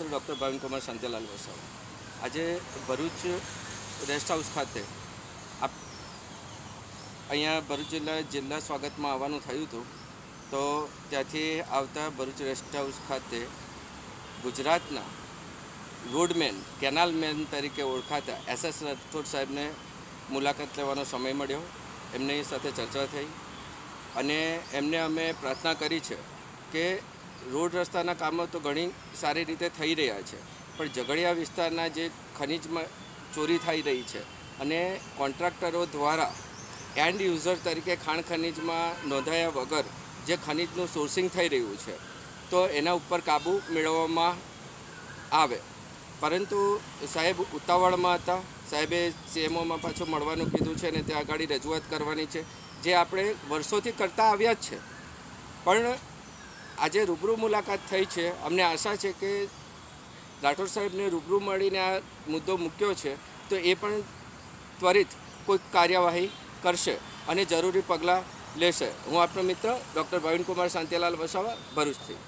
મિત્ર ડૉક્ટર ભાવિનકુમાર શાંતિલાલ વસાવા. આજે Bharuch rest house ખાતે અહીંયા ભરૂચ જિલ્લા સ્વાગતમાં આવવાનું થયું હતું. તો ત્યાંથી આવતા ભરૂચ રેસ્ટ હાઉસ ખાતે ગુજરાતના રોડમેન કેનાલમેન તરીકે ઓળખાતા SS રાઠોડ સાહેબને મુલાકાત લેવાનો સમય મળ્યો. એમની સાથે ચર્ચા થઈ અને એમને અમે પ્રાર્થના કરી છે કે રોડ રસ્તાના કામો તો ઘણી સારી રીતે થઈ રહ્યા છે, પણ ઝઘડિયા વિસ્તારના જે ખનિજમાં ચોરી થઈ રહી છે અને કોન્ટ્રાક્ટરો દ્વારા એન્ડ યુઝર તરીકે ખાણ ખનિજમાં નોંધાયા વગર જે ખનિજનું સોર્સિંગ થઈ રહ્યું છે તો એના ઉપર કાબૂ મેળવવામાં આવે. પરંતુ સાહેબ ઉતાવળમાં હતા. સાહેબે CMOમાં પાછું મળવાનું કીધું છે અને ત્યાં આગળ રજૂઆત કરવાની છે, જે આપણે વર્ષોથી કરતા આવ્યા જ છે. પણ આજે રૂબરૂ મુલાકાત થઈ છે. અમને આશા છે કે રાઠોડ સાહેબને રૂબરૂ મળીને આ મુદ્દો મૂક્યો છે તો એ પણ ત્વરિત કોઈક કાર્યવાહી કરશે અને જરૂરી પગલાં લેશે. હું આપનો મિત્ર ડૉક્ટર ભાવિનકુમાર શાંતિલાલ વસાવા, ભરૂચથી.